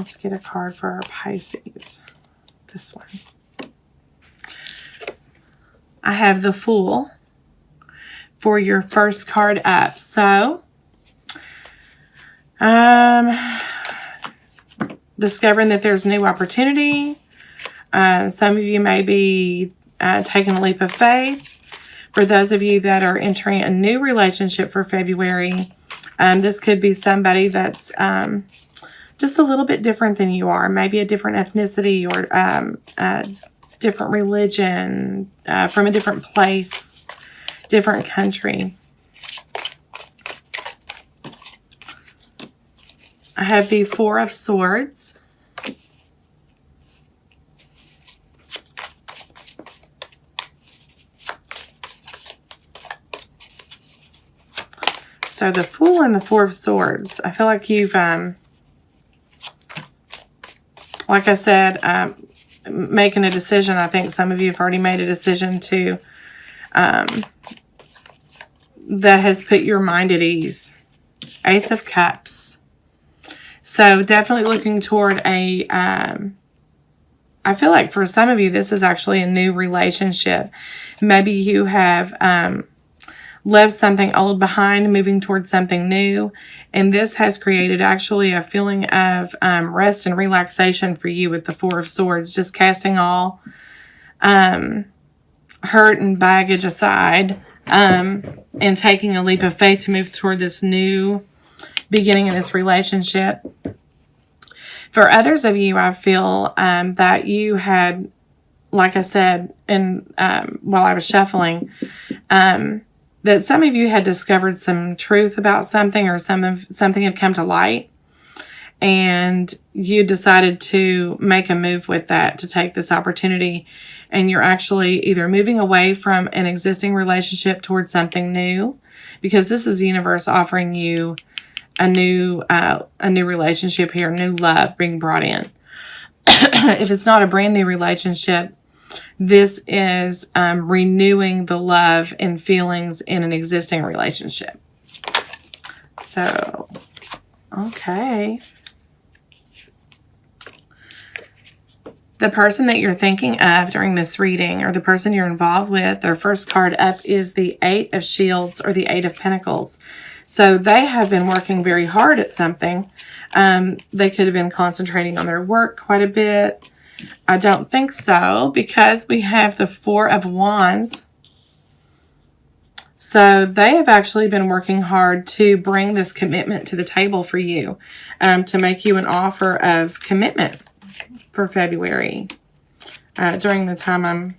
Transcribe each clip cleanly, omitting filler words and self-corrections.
Let's get a card for our Pisces. This one. I have the Fool for your first card up. So, discovering that there's new opportunity. Some of you may be taking a leap of faith. For those of you that are entering a new relationship for February, this could be somebody that's just a little bit different than you are. Maybe a different ethnicity or a different religion, from a different place, different country. I have the Four of Swords. So the Fool and the Four of Swords. I feel like you've, like I said, making a decision. I think some of you have already made a decision to, that has put your mind at ease. Ace of Cups. So definitely looking toward a, I feel like for some of you, this is actually a new relationship. Maybe you have, left something old behind, moving towards something new. And this has created actually a feeling of rest and relaxation for you with the Four of Swords. Just casting all hurt and baggage aside and taking a leap of faith to move toward this new beginning in this relationship. For others of you, I feel that you had, like I said, and while I was shuffling, that some of you had discovered some truth about something, or something had come to light, and you decided to make a move with that, to take this opportunity, and you're actually either moving away from an existing relationship towards something new, because this is the universe offering you a new relationship here, new love being brought in. If it's not a brand new relationship, this is renewing the love and feelings in an existing relationship. So, okay. The person that you're thinking of during this reading, or the person you're involved with, their first card up is the Eight of Shields, or the Eight of Pentacles. So they have been working very hard at something. They could have been concentrating on their work quite a bit. I don't think so, because we have the Four of Wands. So they have actually been working hard to bring this commitment to the table for you, to make you an offer of commitment for February. During the time I'm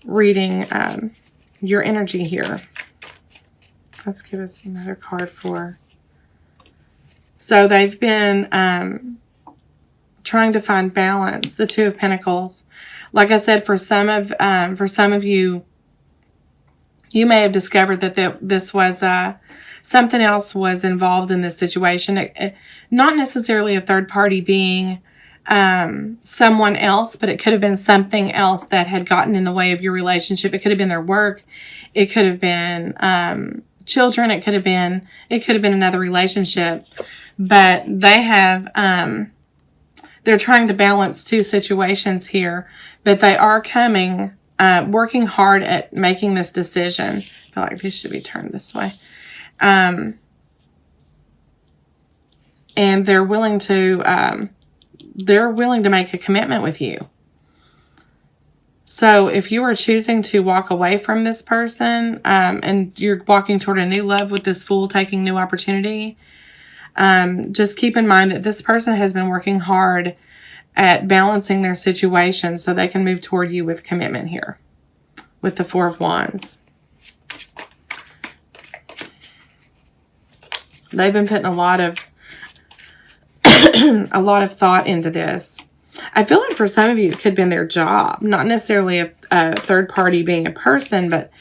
reading your energy here. Let's give us another card for... So they've been... trying to find balance, the Two of Pentacles. Like I said, for some of you, you may have discovered that this was something else was involved in this situation. Not necessarily a third party being someone else, but it could have been something else that had gotten in the way of your relationship. It could have been their work. It could have been children. It could have been another relationship. But they have... they're trying to balance two situations here, but they are working hard at making this decision. I feel like this should be turned this way. And they're willing to make a commitment with you. So if you are choosing to walk away from this person, and you're walking toward a new love with this Fool, taking new opportunity, just keep in mind that this person has been working hard at balancing their situation so they can move toward you with commitment here with the Four of Wands. They've been putting a lot of thought into this. I feel like for some of you, it could have been their job, not necessarily a third party being a person, but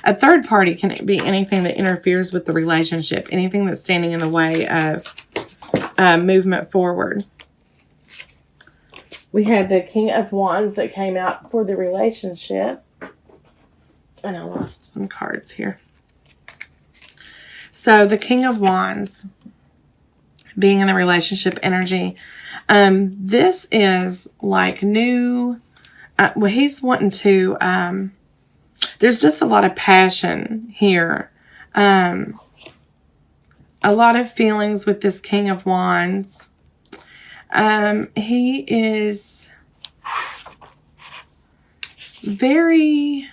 a third party can be anything that interferes with the relationship, anything that's standing in the way of movement forward. We have the King of Wands that came out for the relationship. And I lost some cards here. So the King of Wands. being in the relationship energy. This is like new, well, he's wanting to, there's just a lot of passion here. A lot of feelings with this King of Wands. He is very,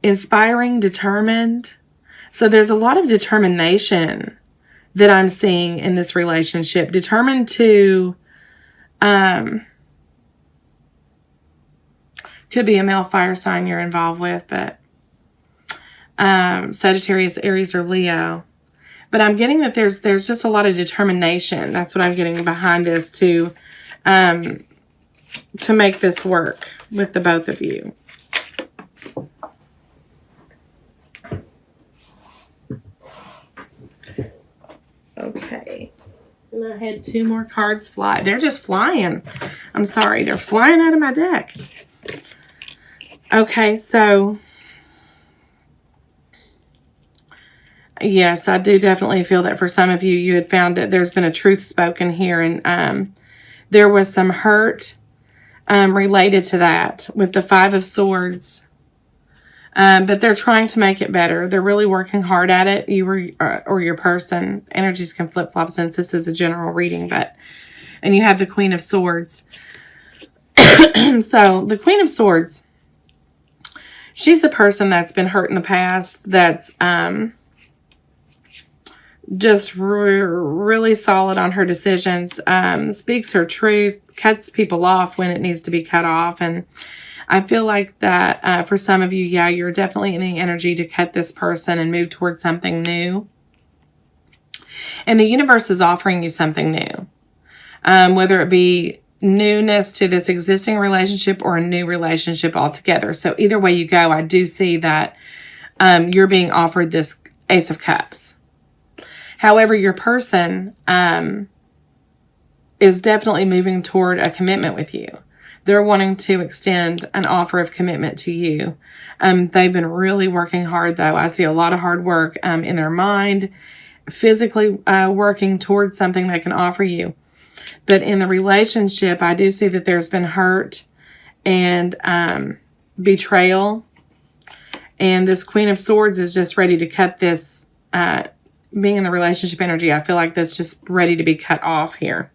inspiring, determined. So there's a lot of determination that I'm seeing in this relationship. Determined to, could be a male fire sign you're involved with, but Sagittarius, Aries, or Leo. But I'm getting that there's just a lot of determination. That's what I'm getting behind this to make this work with the both of you. Okay. And I had 2 more cards fly. They're just flying. I'm sorry. They're flying out of my deck. Okay, so yes, I do definitely feel that for some of you, you had found that there's been a truth spoken here, and there was some hurt related to that with the 5 of Swords. But they're trying to make it better. They're really working hard at it. You or your person. Energies can flip-flop since this is a general reading, and you have the Queen of Swords. So the Queen of Swords, she's a person that's been hurt in the past, that's just really solid on her decisions, speaks her truth, cuts people off when it needs to be cut off. And I feel like that for some of you, yeah, you're definitely in the energy to cut this person and move towards something new. And the universe is offering you something new, whether it be newness to this existing relationship or a new relationship altogether. So either way you go, I do see that you're being offered this Ace of Cups. However, your person is definitely moving toward a commitment with you. They're wanting to extend an offer of commitment to you. They've been really working hard, though. I see a lot of hard work in their mind, physically working towards something they can offer you. But in the relationship, I do see that there's been hurt and betrayal. And this Queen of Swords is just ready to cut this, being in the relationship energy, I feel like that's just ready to be cut off here.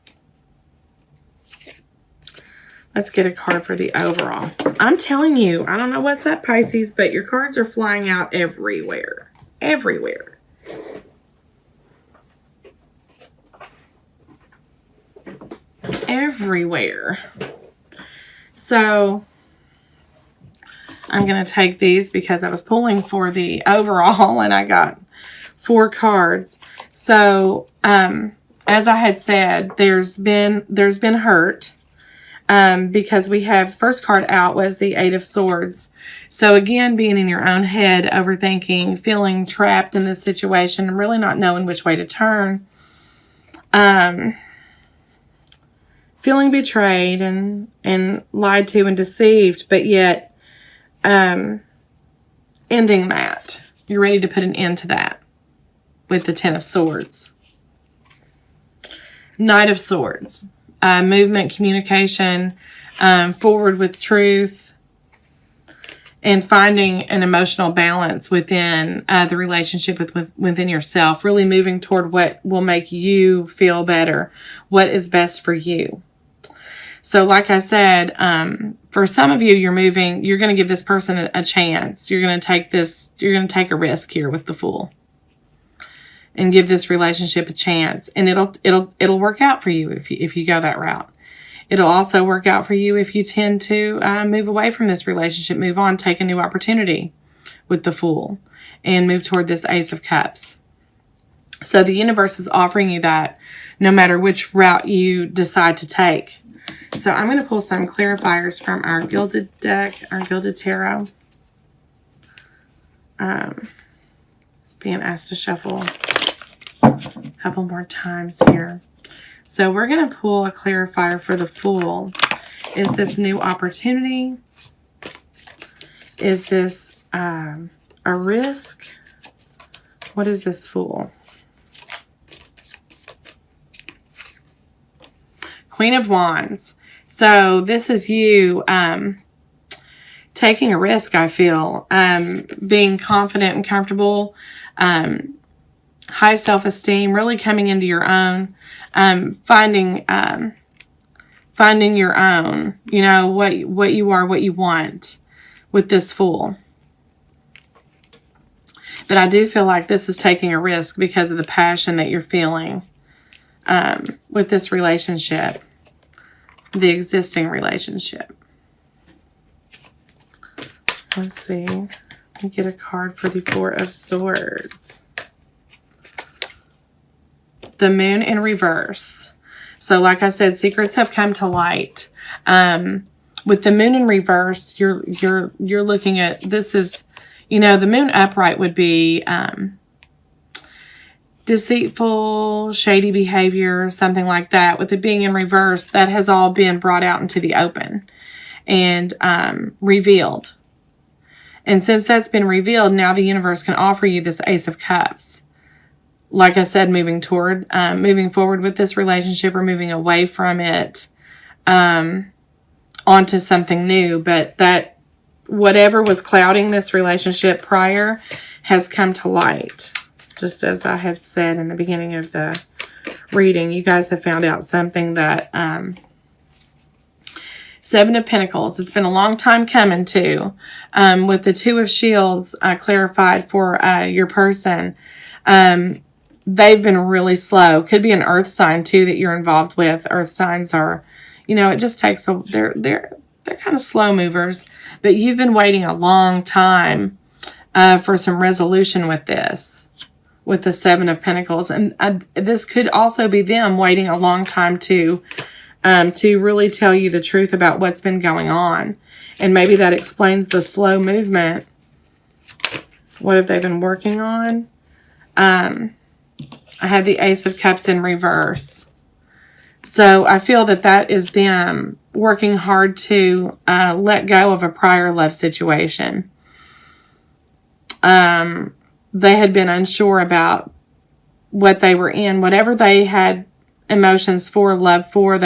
Let's get a card for the overall. I'm telling you, I don't know what's up, Pisces, but your cards are flying out everywhere. Everywhere. Everywhere. So I'm going to take these because I was pulling for the overall and I got 4 cards. So as I had said, there's been hurt. Because we have first card out was the 8 of Swords. So again, being in your own head, overthinking, feeling trapped in this situation, really not knowing which way to turn. Feeling betrayed and lied to and deceived, but yet ending that. You're ready to put an end to that with the 10 of Swords. Knight of Swords. Movement, communication, forward with truth, and finding an emotional balance within the relationship within yourself. Really moving toward what will make you feel better, what is best for you. So like I said, for some of you, you're going to give this person a chance. You're going to take a risk here with the Fool. And give this relationship a chance, and it'll work out for you if you go that route. It'll also work out for you if you tend to move away from this relationship, move on, take a new opportunity with the Fool, and move toward this Ace of Cups. So the universe is offering you that, no matter which route you decide to take. So I'm going to pull some clarifiers from our Gilded deck, our Gilded Tarot. Being asked to shuffle a couple more times here. So we're going to pull a clarifier for the Fool. Is this new opportunity? Is this a risk? What is this Fool? Queen of Wands. So this is you taking a risk, I feel. Being confident and comfortable. High self-esteem. Really coming into your own. Finding your own. You know, what you are, what you want with this Fool. But I do feel like this is taking a risk because of the passion that you're feeling with this relationship. The existing relationship. Let's see. Let me get a card for the Four of Swords. The Moon in reverse. So like I said, secrets have come to light. With the Moon in reverse, you're looking at, this is, you know, the Moon upright would be deceitful, shady behavior, something like that. With it being in reverse, that has all been brought out into the open and revealed. And since that's been revealed, now the universe can offer you this Ace of Cups. Like I said, moving forward with this relationship or moving away from it onto something new. But that whatever was clouding this relationship prior has come to light. Just as I had said in the beginning of the reading, you guys have found out something that Seven of Pentacles. It's been a long time coming too. With the Two of Shields clarified for your person. They've been really slow. Could be an earth sign too that you're involved with. Earth signs are, you know, it just takes a, they're kind of slow movers. But you've been waiting a long time for some resolution with this. With the Seven of Pentacles. And this could also be them waiting a long time to really tell you the truth about what's been going on. And maybe that explains the slow movement. What have they been working on? I had the Ace of Cups in reverse. So I feel that that is them working hard to let go of a prior love situation. They had been unsure about what they were in. Whatever they had emotions for, love for,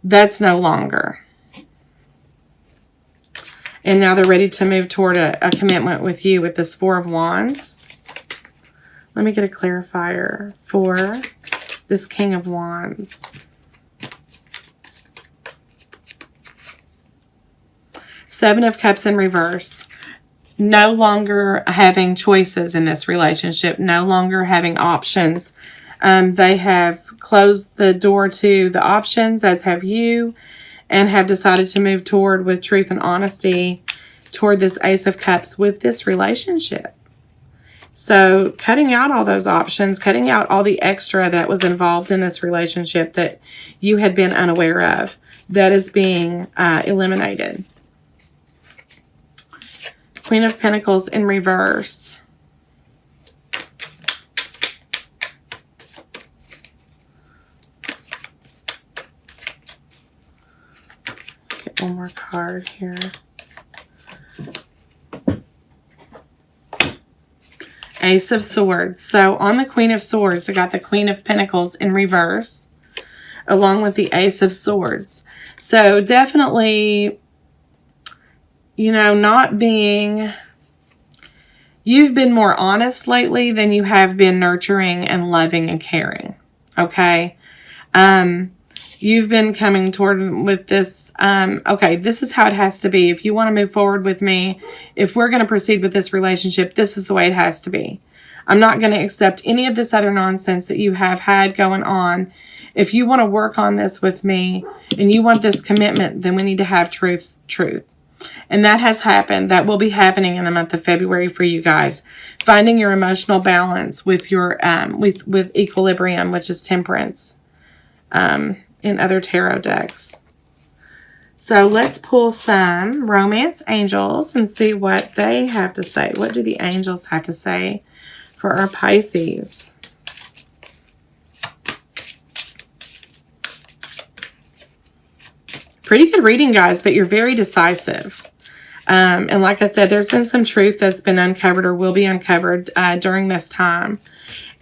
that's no longer. And now they're ready to move toward a commitment with you with this Four of Wands. Let me get a clarifier for this King of Wands. Seven of Cups in reverse. No longer having choices in this relationship. No longer having options. They have closed the door to the options, as have you, and have decided to move toward with truth and honesty toward this Ace of Cups with this relationship. So cutting out all those options, cutting out all the extra that was involved in this relationship that you had been unaware of, that is being eliminated. Queen of Pentacles in reverse. Get one more card here. Ace of Swords. So on the Queen of Swords, I got the Queen of Pentacles in reverse, along with the Ace of Swords. So definitely, you know, not being, you've been more honest lately than you have been nurturing and loving and caring. Okay. You've been coming toward with this. Okay, this is how it has to be. If you want to move forward with me, if we're going to proceed with this relationship, this is the way it has to be. I'm not going to accept any of this other nonsense that you have had going on. If you want to work on this with me and you want this commitment, then we need to have truth. And that has happened. That will be happening in the month of February for you guys. Finding your emotional balance with your with equilibrium, which is temperance. In other tarot decks. So let's pull some romance angels and see what they have to say. What do the angels have to say for our Pisces? Pretty good reading, guys, but you're very decisive. And like I said, there's been some truth that's been uncovered or will be uncovered during this time.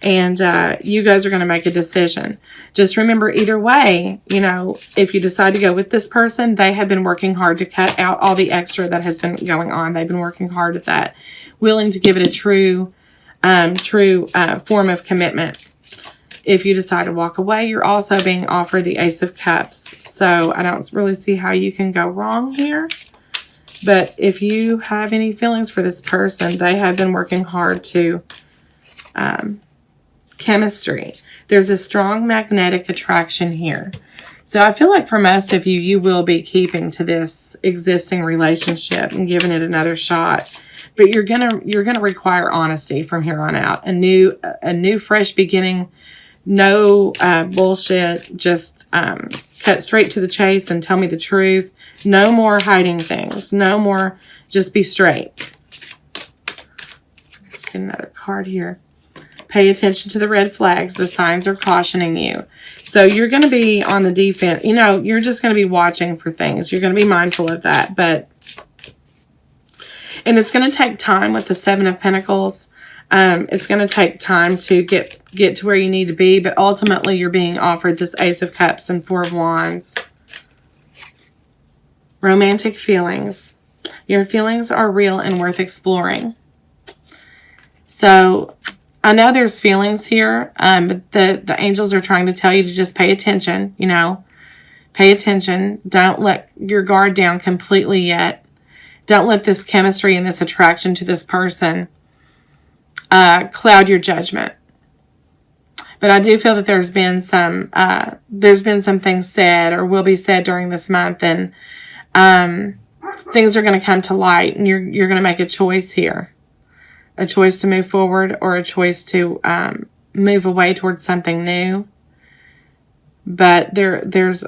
And you guys are going to make a decision. Just remember, either way, you know, if you decide to go with this person, they have been working hard to cut out all the extra that has been going on. They've been working hard at that, willing to give it a true form of commitment. If you decide to walk away, you're also being offered the Ace of Cups. So I don't really see how you can go wrong here. But if you have any feelings for this person, they have been working hard to chemistry. There's a strong magnetic attraction here. So I feel like for most of you, you will be keeping to this existing relationship and giving it another shot. But you're gonna require honesty from here on out. A new fresh beginning. No bullshit. Just cut straight to the chase and tell me the truth. No more hiding things. No more. Just be straight. Let's get another card here. Pay attention to the red flags. The signs are cautioning you. So you're going to be on the defense. You know, you're just going to be watching for things. You're going to be mindful of that. And it's going to take time with the Seven of Pentacles. It's going to take time to get to where you need to be. But ultimately, you're being offered this Ace of Cups and Four of Wands. Romantic feelings. Your feelings are real and worth exploring. So I know there's feelings here, but the angels are trying to tell you to just pay attention, you know. Pay attention. Don't let your guard down completely yet. Don't let this chemistry and this attraction to this person cloud your judgment. But I do feel that there's been some things said or will be said during this month, and things are going to come to light, and you're going to make a choice here. A choice to move forward or a choice to move away towards something new. But there's,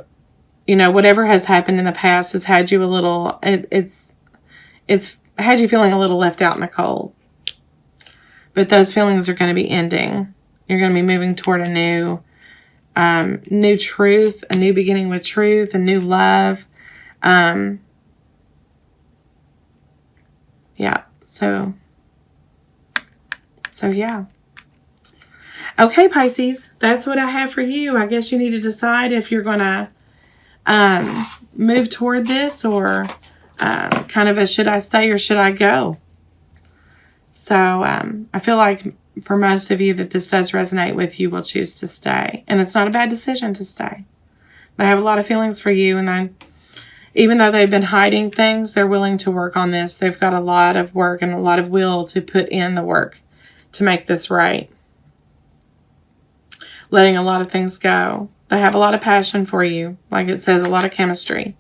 you know, whatever has happened in the past has had you a little, it's had you feeling a little left out in the cold. But those feelings are going to be ending. You're going to be moving toward a new truth, a new beginning with truth, a new love. Yeah, so yeah. Okay, Pisces, that's what I have for you. I guess you need to decide if you're going to move toward this or kind of a should I stay or should I go? So I feel like for most of you that this does resonate with, you will choose to stay. And it's not a bad decision to stay. They have a lot of feelings for you, and even though they've been hiding things, they're willing to work on this. They've got a lot of work and a lot of will to put in the work to make this right. Letting a lot of things go. They have a lot of passion for you. Like it says, a lot of chemistry.